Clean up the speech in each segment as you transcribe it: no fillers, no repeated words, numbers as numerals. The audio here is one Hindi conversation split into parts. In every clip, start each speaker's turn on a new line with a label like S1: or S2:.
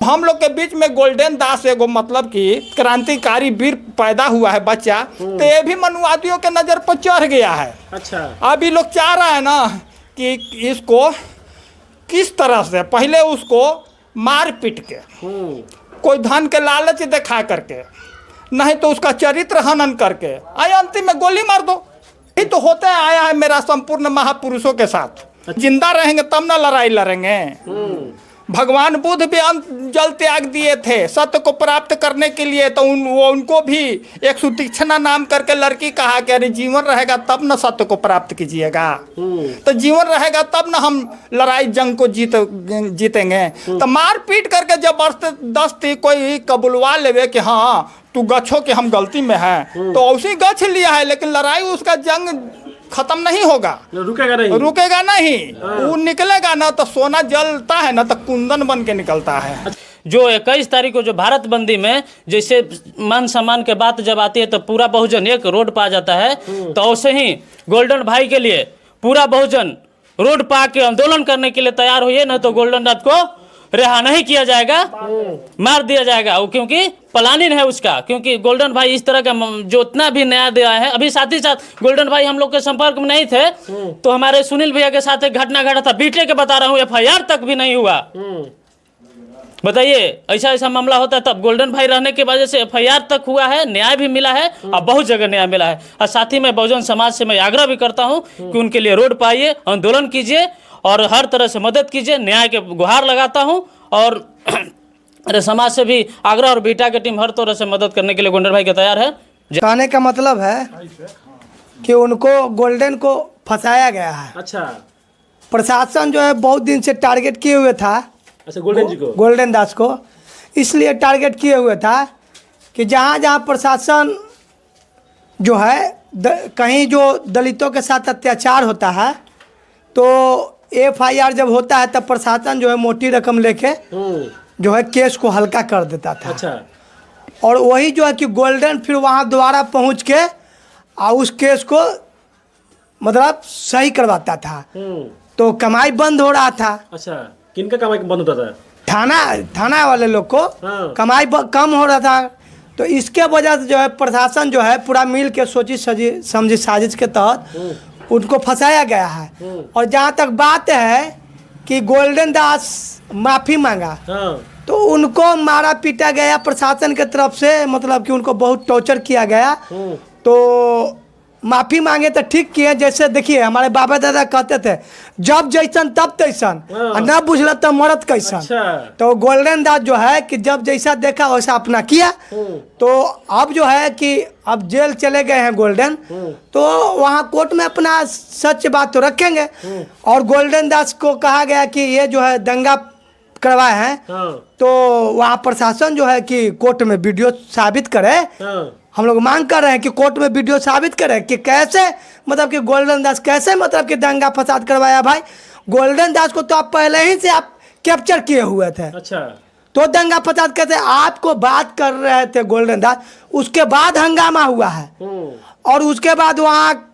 S1: हम लोग के बीच में गोल्डन दास एगो मतलब कि क्रांतिकारी वीर पैदा हुआ है बच्चा, तो ये भी मनुवादियों के नज़र पर चढ़ गया है।
S2: अच्छा,
S1: अभी लोग चाह रहा है ना कि इसको किस तरह से पहले उसको मार पीट के, कोई धन के लालच दिखा करके, नहीं तो उसका चरित्र हनन करके आया अंतिम में गोली मार दो। ये तो होते आया है मेरा संपूर्ण महापुरुषों के साथ। जिंदा रहेंगे तब ना लड़ाई लड़ेंगे। भगवान बुद्ध भी अंत जल त्याग दिए थे सत्य को प्राप्त करने के लिए, तो उनको भी एक सुतीक्ष्णा नाम करके लड़की कहा कि अरे जीवन रहेगा तब न सत्य को प्राप्त कीजिएगा, तो जीवन रहेगा तब न हम लड़ाई जंग को जीतेंगे। तो मार पीट करके जबरदस्ती कोई कबुलवा लेवे कि हाँ तू गच्छो कि हम गलती में है, तो उसी गछ लिया है, लेकिन लड़ाई उसका जंग खत्म नहीं होगा, रुकेगा नहीं। वो निकलेगा ना तो सोना जलता है ना तो कुंदन बन के निकलता है।
S3: जो 21 तारीख को जो भारत बंदी में जैसे मान सम्मान के बात जब आती है तो पूरा बहुजन एक रोड पर आ जाता है, तो वैसे ही गोल्डन भाई के लिए पूरा बहुजन रोड पर आके आंदोलन करने के लिए तैयार हुई है, ना तो गोल्डन रात को रिहा नहीं किया जाएगा, मार दिया जाएगा। वो क्योंकि प्लानिंग है उसका, क्योंकि गोल्डन भाई इस तरह का जो इतना भी नया दिया है। अभी साथ ही साथ गोल्डन भाई हम लोग के संपर्क में नहीं थे, तो हमारे सुनील भैया के साथ एक घटना घटा था, बीटे के बता रहा हूँ, FIR तक भी नहीं हुआ। बताइए ऐसा ऐसा मामला होता है, तब गोल्डन भाई रहने की वजह से FIR तक हुआ है, न्याय भी मिला है और बहुत जगह न्याय मिला है। और साथ ही में बहुजन समाज से मैं आग्रह भी करता हूँ कि उनके लिए रोड पर आइए, आंदोलन कीजिए और हर तरह से मदद कीजिए। न्याय के गुहार लगाता हूँ और अरे समाज से भी आग्रह, और बीटा की टीम हर तरह से मदद करने के लिए गोल्डन भाई के तैयार है।
S4: कहने का मतलब है कि उनको गोल्डन को फंसाया गया है।
S2: अच्छा,
S4: प्रशासन जो है बहुत दिन से टारगेट किए हुए था।
S2: अच्छा, गोल्डन जी को,
S4: गोल्डन दास को इसलिए टारगेट किए हुए था कि जहाँ जहाँ प्रशासन जो है कहीं जो दलितों के साथ अत्याचार होता है तो FIR जब होता है तब प्रशासन जो है मोटी रकम लेके जो है केस को हल्का कर देता था।
S2: अच्छा,
S4: और वही जो है कि गोल्डन फिर वहाँ दोबारा पहुँच के और उस केस को मतलब सही करवाता था, तो कमाई बंद हो रहा था।
S2: अच्छा, किनका कमाई बंद होता था?
S4: थाना वाले लोग को कमाई कम हो रहा था। तो इसके वजह से जो है प्रशासन जो है पूरा मिल के सोची समझी साजिश के तहत उनको फंसाया गया है। और जहाँ तक बात है कि गोल्डन दास माफ़ी मांगा, तो उनको मारा पीटा गया प्रशासन के तरफ से, मतलब कि उनको बहुत टॉर्चर किया गया। तो माफ़ी मांगे तो ठीक किए। जैसे देखिए हमारे बाबा दादा कहते थे जब जैसन तब तैसन, न बुझल तो मरत कैसन।
S2: अच्छा।
S4: तो गोल्डन दास जो है कि जब जैसा देखा वैसा अपना किया। तो अब जो है कि अब जेल चले गए हैं गोल्डन, तो वहाँ कोर्ट में अपना सच बात तो रखेंगे। और गोल्डन दास को कहा गया कि ये जो है दंगा करवाए हैं, तो वहाँ प्रशासन जो है कि कोर्ट में वीडियो साबित करे। हम लोग मांग कर रहे हैं कि कोर्ट में वीडियो साबित करें कि कैसे मतलब कि गोल्डन दास कैसे मतलब कि दंगा फसाद करवाया। भाई गोल्डन दास को तो आप पहले ही से आप कैप्चर किए हुए थे।
S2: अच्छा,
S4: तो दंगा फसाद कैसे आपको बात कर रहे थे गोल्डन दास, उसके बाद हंगामा हुआ है और उसके बाद वहाँ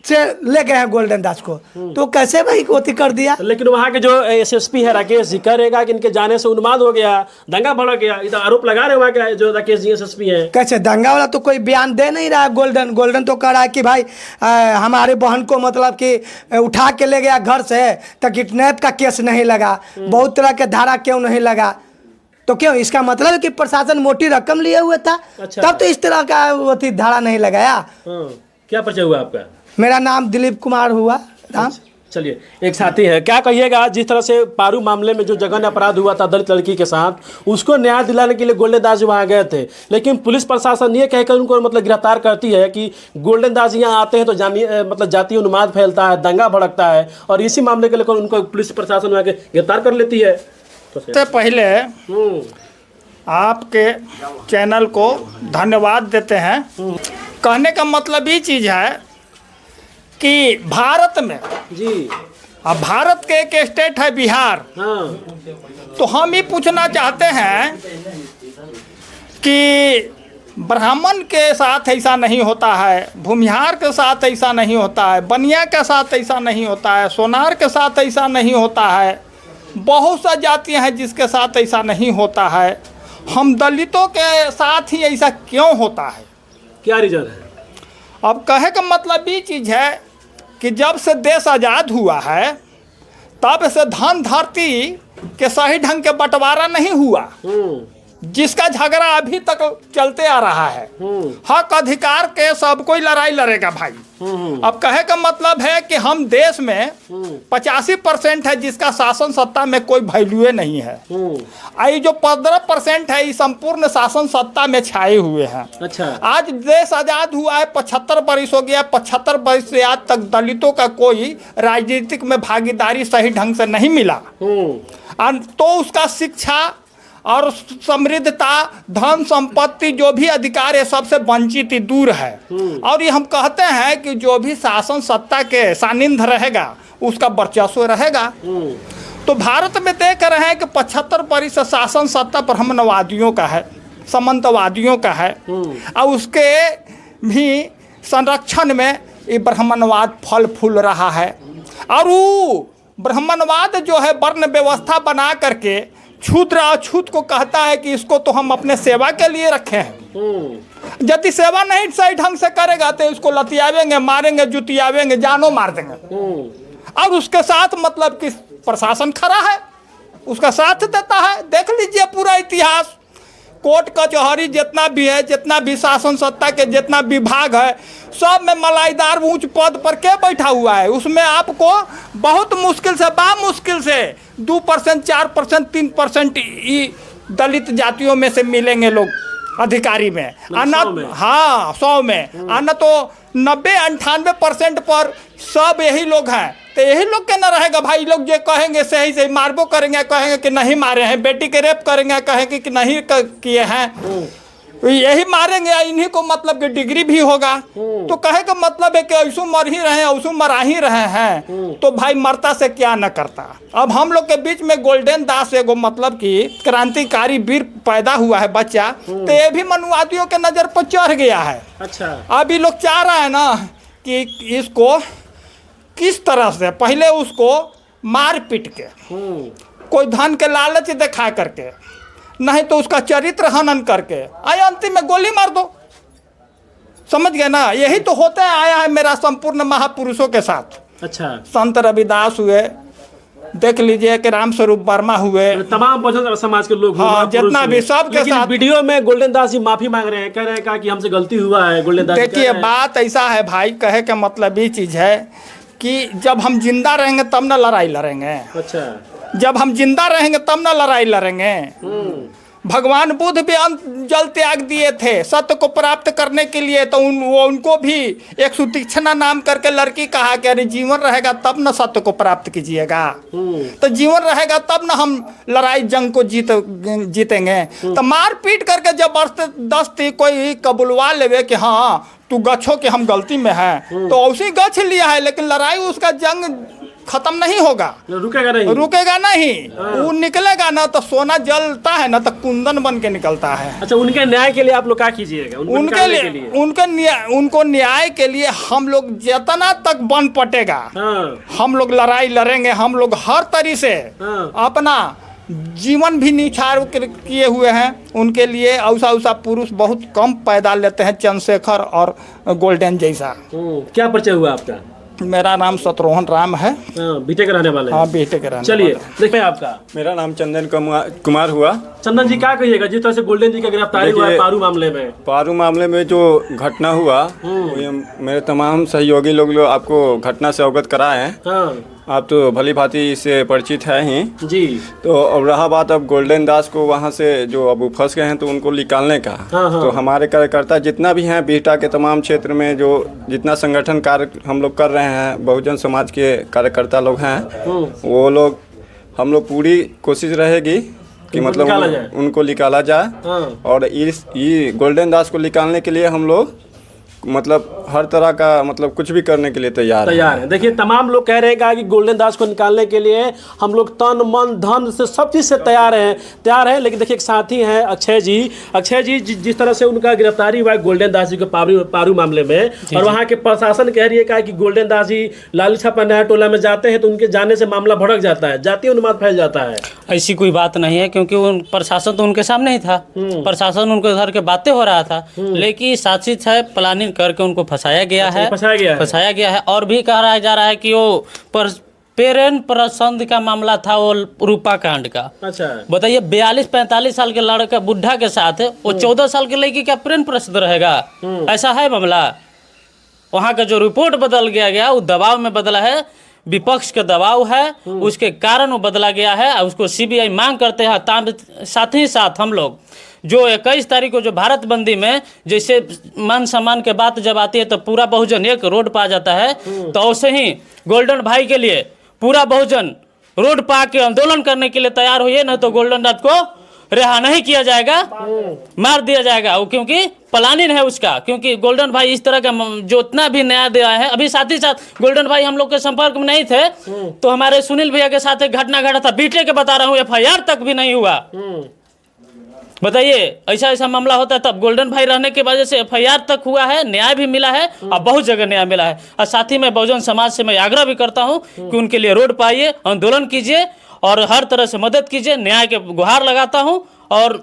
S4: से ले गए हैं गोल्डन दास को, तो कैसे भाई कोती कर दिया।
S2: लेकिन वहाँ के जो SSP है राकेश जी करेगा कि इनके जाने से उन्माद हो गया, दंगा भड़क गया, ये तो आरोप लगा रहे वहाँ के जो राकेश जी SSP है।
S4: कैसे दंगा वाला तो कोई बयान दे नहीं रहा है। गोल्डन तो कह रहा है कि भाई हमारे बहन को मतलब कि उठा के ले गया घर से, तो किडनैप का केस नहीं लगा, बहुत तरह के धारा क्यों नहीं लगा। तो क्यों, इसका मतलब है कि प्रशासन मोटी रकम लिए हुए था।
S2: अच्छा।
S4: तब तो इस तरह का वो धारा नहीं लगाया।
S2: क्या परिचय हुआ आपका?
S4: मेरा नाम दिलीप कुमार हुआ राम।
S2: चलिए, एक साथी है, क्या कहिएगा जिस तरह से पारू मामले में जो जघन्य अपराध हुआ था दलित लड़की के साथ, उसको न्याय दिलाने के लिए गोल्डन दास जी वहाँ गए थे, लेकिन पुलिस प्रशासन ये कहकर उनको मतलब गिरफ्तार करती है कि गोल्डन दास यहाँ आते हैं तो मतलब जातीय उन्माद फैलता है, दंगा भड़कता है, और इसी मामले के लेकर उनको पुलिस प्रशासन वहाँ के गिरफ्तार कर लेती है।
S1: तो पहले आपके चैनल को धन्यवाद देते हैं। कहने का मतलब ये चीज़ है कि भारत में
S2: जी,
S1: अब भारत के एक स्टेट है बिहार, तो हम ये पूछना चाहते हैं कि ब्राह्मण के साथ ऐसा नहीं होता है, भूमिहार के साथ ऐसा नहीं होता है, बनिया के साथ ऐसा नहीं होता है, सोनार के साथ ऐसा नहीं होता है, बहुत सा जातियां हैं जिसके साथ ऐसा नहीं होता है, हम दलितों के साथ ही ऐसा क्यों होता है?
S2: क्या रीजन है?
S1: अब कहे का मतलब ये चीज़ है कि जब से देश आज़ाद हुआ है तब से धन धरती के सही ढंग के बंटवारा नहीं हुआ, जिसका झगड़ा अभी तक चलते आ रहा है। हक अधिकार के सब कोई लड़ाई लड़ेगा भाई। अब कहे का मतलब है कि हम देश में 85% है जिसका शासन सत्ता में कोई वैल्यू नहीं है। आई जो 15% है ये संपूर्ण शासन सत्ता में छाए हुए हैं।
S2: अच्छा। आज
S1: देश आजाद हुआ है 75 वर्ष हो गया, 75 वर्ष से आज तक दलितों का कोई राजनीतिक में भागीदारी सही ढंग से नहीं मिला। तो उसका शिक्षा और समृद्धता, धन संपत्ति, जो भी अधिकार है सबसे वंचित ही दूर है। और ये हम कहते हैं कि जो भी शासन सत्ता के सानिध्य रहेगा उसका वर्चस्व रहेगा। तो भारत में देख रहे हैं कि 75% शासन सत्ता ब्राह्मणवादियों का है, सामंतवादियों का है, और उसके भी संरक्षण में ये ब्राह्मणवाद फल फूल रहा है। और वो ब्राह्मणवाद जो है वर्ण व्यवस्था बना करके छूद्र अछूत को कहता है कि इसको तो हम अपने सेवा के लिए रखे हैं। यदि सेवा नहीं सही ढंग से करेगा तो इसको लतियावेंगे, मारेंगे, जुतियावेंगे, जानों मार देंगे। और उसके साथ मतलब कि प्रशासन खड़ा है, उसका साथ देता है। देख लीजिए पूरा इतिहास, कोर्ट कचहरी जितना भी है, जितना भी शासन सत्ता के जितना विभाग है, सब में मलाईदार ऊंच पद पर क्या बैठा हुआ है। उसमें आपको बहुत मुश्किल से, बामुश्किल से 2%, 4%, 3% दलित जातियों में से मिलेंगे लोग अधिकारी में। हाँ 100 में आना तो 90-98% पर सब यही लोग हैं। तो यही लोग के ना रहेगा भाई। लोग जो कहेंगे सही से मारबो करेंगे, कहेंगे कि नहीं मारे हैं, बेटी के रेप करेंगे, कहेंगे कि नहीं किए हैं, यही मारेंगे। इन्हीं को मतलब कि डिग्री भी होगा। तो कहे का मतलब है कि ऐसो मर ही रहे हैं, ऐसो मरा ही रहे हैं। तो भाई मरता से क्या न करता। अब हम लोग के बीच में गोल्डन दास एगो मतलब कि क्रांतिकारी वीर पैदा हुआ है बच्चा, तो ये भी मनुवादियों के नज़र पर चढ़ गया है। अच्छा। अभी लोग चाह रहे हैं ना कि इसको किस तरह से पहले उसको मार पीट के, कोई धन के लालच दिखा करके, नहीं तो उसका चरित्र हनन करके आए अंतिम में गोली मार दो। समझ गए ना? यही तो होते हैं आया है मेरा संपूर्ण महापुरुषों के साथ। अच्छा। संत रविदास हुए, देख लीजिए कि राम स्वरूप वर्मा हुए,
S2: तमाम बहुजन समाज के लोग,
S1: हाँ, जितना भी सब के साथ।
S2: वीडियो में गोल्डन दास जी माफी मांग रहे हैं, कह रहे हैं कि हमसे गलती हुआ है। गोल्डन दास
S1: देखिए बात ऐसा है भाई, कहे का मतलब ये चीज है कि जब हम जिंदा रहेंगे तब ना लड़ाई लड़ेंगे। अच्छा। जब हम जिंदा रहेंगे तब ना लड़ाई लड़ेंगे। भगवान बुद्ध भी जल त्याग दिए थे सत्य को प्राप्त करने के लिए। तो उनको भी एक सुतीक्षणा नाम करके लड़की कहा कि अरे जीवन रहेगा तब ना सत्य को प्राप्त कीजिएगा। तो जीवन रहेगा तब ना हम लड़ाई जंग को जीतेंगे। तो मार पीट करके जबरदस्ती कोई कबुलवा लेवे कि हाँ तू गच्छो कि हम गलती में हैं, तो उसी गछ लिया है, लेकिन लड़ाई उसका जंग खत्म नहीं होगा, रुकेगा नहीं। वो निकलेगा ना तो सोना जलता है ना तो कुंदन बन के निकलता है।
S2: अच्छा, उनके न्याय के लिए आप लोग क्या कीजिएगा?
S1: उनको न्याय के लिए हम लोग जितना तक बन पटेगा हम लोग लड़ाई लड़ेंगे। हम लोग हर तरीके से अपना जीवन भी निछावर किए हुए हैं। उनके लिए ऐसा पुरुष बहुत कम पैदा लेते हैं, चंद्रशेखर और गोल्डन जैसा।
S2: क्या परिचय हुआ आपका?
S1: मेरा नाम सतरोहन राम है।
S2: बीटे के रहने वाले?
S1: हाँ, बीटे के रहने।
S2: चलिए देखते हैं आपका।
S5: मेरा नाम चंदन कुमार हुआ।
S2: चंदन जी क्या कहिएगा जिस तरह से गोल्डन जी का गिरफ्तारी हुआ है पारू मामले में?
S5: पारू मामले में जो घटना हुआ, मेरे तमाम सहयोगी लोग आपको घटना से अवगत कराए हैं। आप तो भली भांति इससे परिचित है ही जी। तो अब रहा बात अब गोल्डन दास को वहाँ से जो अब फंस गए हैं तो उनको निकालने का। तो हमारे कार्यकर्ता जितना भी हैं बिहटा के तमाम क्षेत्र में जो जितना संगठन कार्य हम लोग कर रहे हैं, बहुजन समाज के कार्यकर्ता लोग हैं, वो लोग हम लोग पूरी कोशिश रहेगी कि मतलब उनको निकाला जाए। और इस गोल्डन दास को निकालने के लिए हम लोग मतलब हर तरह का मतलब कुछ भी करने के लिए तैयार
S2: है। देखिए तमाम लोग कह रहे हैं कि गोल्डन दास को निकालने के लिए हम लोग तन मन धन से सब चीज़ से तैयार हैं। लेकिन देखिए एक साथी हैं अक्षय जी जिस तरह से उनका गिरफ्तारी हुआ है गोल्डन दास जी के पारू मामले में, और वहाँ के प्रशासन कह रही है कि गोल्डन दास जी लालू छापा नया टोला में जाते हैं तो उनके जाने से मामला भड़क जाता है, जातीय उन्माद फैल जाता है।
S3: ऐसी कोई बात नहीं है, क्योंकि वो प्रशासन तो उनके सामने ही था, प्रशासन उनके घर के बातें हो रहा था, लेकिन साजिश है, प्लानिंग करके उनको फंसाया गया है। और भी कहा जा रहा है कि वो पेरेंट पसंद का मामला था, वो रूपा कांड का।
S2: अच्छा
S3: बताइए 42-45 साल के लड़का बुढ़ा के साथ वो 14 साल के लड़की का प्रेम प्रसिद्ध रहेगा? ऐसा है मामला। वहाँ का जो रिपोर्ट बदल गया वो दबाव में बदला है, विपक्ष का दबाव है, उसके कारण वो बदला गया है। उसको सीबीआई मांग करते हैं। साथ ही साथ हम लोग जो 21 तारीख को जो भारत बंदी में जैसे मान सम्मान के बात जब आती है तो पूरा बहुजन एक रोड पर आ जाता है, तो वैसे ही गोल्डन भाई के लिए पूरा बहुजन रोड पर आके आंदोलन करने के लिए तैयार हुई, नहीं तो गोल्डन रात को रिहा नहीं किया जाएगा, मार दिया जाएगा। वो क्योंकि प्लानिंग है उसका, क्योंकि गोल्डन भाई इस तरह का जो इतना भी न्याय दिया है। अभी साथ ही साथ गोल्डन भाई हम लोग के संपर्क में नहीं थे, तो हमारे सुनील भैया के साथ एक घटना घटा था, बीटे के बता रहा हूँ, FIR तक भी नहीं हुआ। बताइए ऐसा मामला होता है तब गोल्डन भाई रहने की वजह से FIR तक हुआ है, न्याय भी मिला है और बहुत जगह न्याय मिला है। और साथ ही मैं बहुजन समाज से मैं आग्रह भी करता हूं कि उनके लिए रोड पर आइए, आंदोलन कीजिए और हर तरह से मदद कीजिए, न्याय के गुहार लगाता हूं। और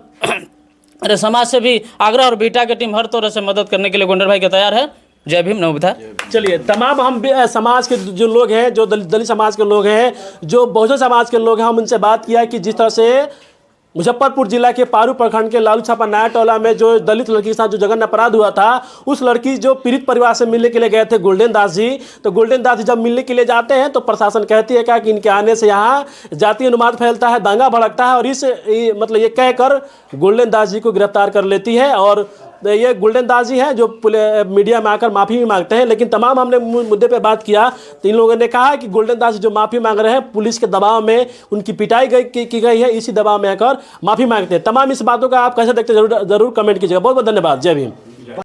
S3: अरे समाज से भी आग्रह, और बीटा की टीम हर तरह से मदद करने के लिए गोल्डन भाई के तैयार है। जय भीम, नमोबुद्धाय।
S2: चलिए तमाम हम समाज के जो लोग हैं, जो दलित समाज के लोग हैं, जो बहुजन समाज के लोग हैं, हम उनसे बात किया कि जिस तरह से मुजफ्फरपुर जिला के पारू प्रखंड के लालू छापा नया टोला में जो दलित लड़की के साथ जो जघन्य अपराध हुआ था, उस लड़की जो पीड़ित परिवार से मिलने के लिए गए थे गोल्डन दास जी, तो गोल्डन दास जी जब मिलने के लिए जाते हैं तो प्रशासन कहती है क्या कि इनके आने से यहाँ जातीय उन्माद फैलता है, दंगा भड़कता है, और मतलब ये कहकर गोल्डन दास जी को गिरफ्तार कर लेती है। और ये गोल्डन दास जी हैं जो मीडिया में आकर माफ़ी भी मांगते हैं। लेकिन तमाम हमने मुद्दे पे बात किया तो इन लोगों ने कहा कि गोल्डन दास जी जो माफ़ी मांग रहे हैं पुलिस के दबाव में उनकी पिटाई की गई है, इसी दबाव में आकर माफ़ी मांगते हैं। तमाम इस बातों का आप कैसे देखते हैं जरूर कमेंट कीजिएगा। बहुत बहुत धन्यवाद। जय भीम।